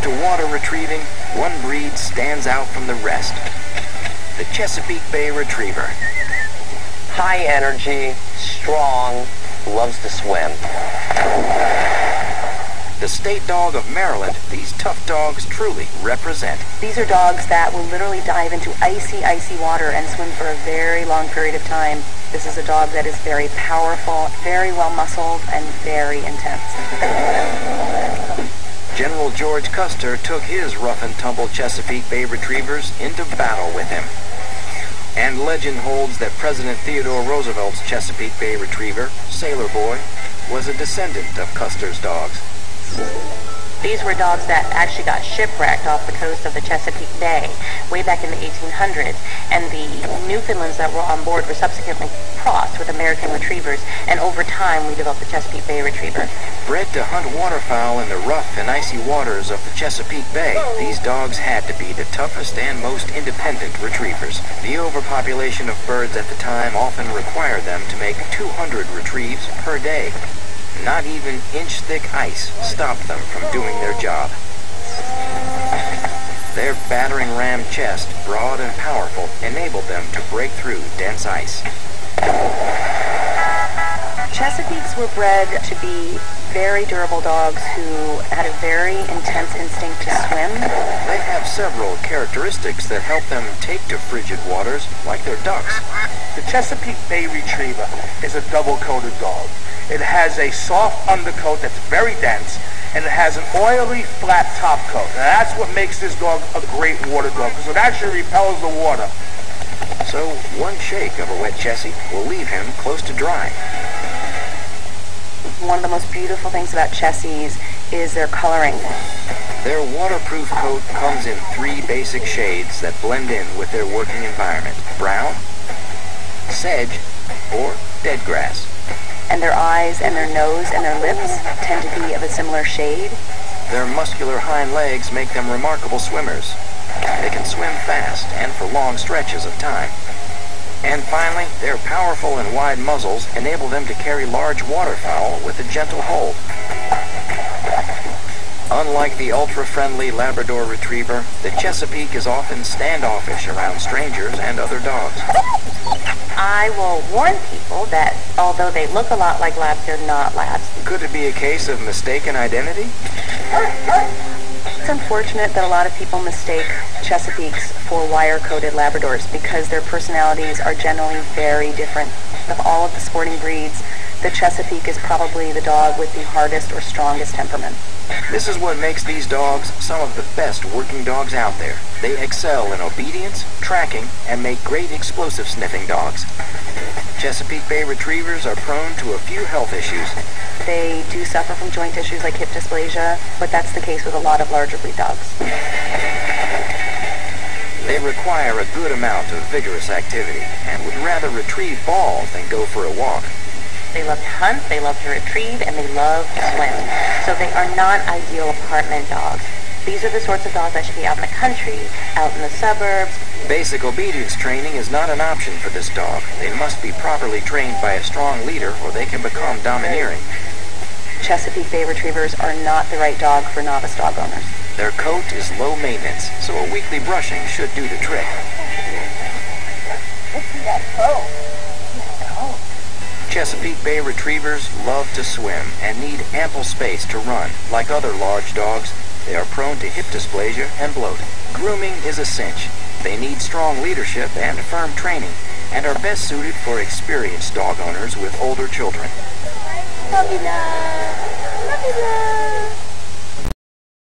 to water retrieving, one breed stands out from the rest. The Chesapeake Bay Retriever. High energy, strong, loves to swim. The state dog of Maryland, these tough dogs truly represent. These are dogs that will literally dive into icy, icy water and swim for a very long period of time. This is a dog that is very powerful, very well muscled, and very intense. General George Custer took his rough and tumble Chesapeake Bay Retrievers into battle with him. And legend holds that President Theodore Roosevelt's Chesapeake Bay Retriever, Sailor Boy, was a descendant of Custer's dogs. These were dogs that actually got shipwrecked off the coast of the Chesapeake Bay way back in the 1800s, and the Newfoundlands that were on board were subsequently crossed with American Retrievers, and over time we developed the Chesapeake Bay Retriever. Bred to hunt waterfowl in the rough and icy waters of the Chesapeake Bay, these dogs had to be the toughest and most independent retrievers. The overpopulation of birds at the time often required them to make 200 retrieves per day. Not even inch-thick ice stopped them from doing their job. Their battering ram chest, broad and powerful, enabled them to break through dense ice. Chesapeakes were bred to be very durable dogs who had a very intense instinct to swim. They have several characteristics that help them take to frigid waters, like their ducks. The Chesapeake Bay Retriever is a double-coated dog. It has a soft undercoat that's very dense, and it has an oily, flat top coat. And that's what makes this dog a great water dog, because it actually repels the water. So one shake of a wet Chessie will leave him close to dry. One of the most beautiful things about Chessies is their coloring. Their waterproof coat comes in 3 basic shades that blend in with their working environment: brown, sedge, or dead grass. And their eyes and their nose and their lips tend to be of a similar shade. Their muscular hind legs make them remarkable swimmers. They can swim fast and for long stretches of time. And finally, their powerful and wide muzzles enable them to carry large waterfowl with a gentle hold. Unlike the ultra-friendly Labrador Retriever, the Chesapeake is often standoffish around strangers and other dogs. I will warn people that although they look a lot like labs, they're not labs. Could it be a case of mistaken identity? It's unfortunate that a lot of people mistake Chesapeakes for wire-coated Labradors because their personalities are generally very different. Of all of the sporting breeds, the Chesapeake is probably the dog with the hardest or strongest temperament. This is what makes these dogs some of the best working dogs out there. They excel in obedience, tracking, and make great explosive sniffing dogs. Chesapeake Bay Retrievers are prone to a few health issues. They do suffer from joint issues like hip dysplasia, but that's the case with a lot of larger breed dogs. They require a good amount of vigorous activity and would rather retrieve balls than go for a walk. They love to hunt, they love to retrieve, and they love to swim. So they are not ideal apartment dogs. These are the sorts of dogs that should be out in the country, out in the suburbs. Basic obedience training is not an option for this dog. They must be properly trained by a strong leader or they can become domineering. Chesapeake Bay Retrievers are not the right dog for novice dog owners. Their coat is low maintenance, so a weekly brushing should do the trick. Chesapeake Bay Retrievers love to swim and need ample space to run. Like other large dogs, they are prone to hip dysplasia and bloat. Grooming is a cinch. They need strong leadership and firm training, and are best suited for experienced dog owners with older children. Puppy love! Puppy love!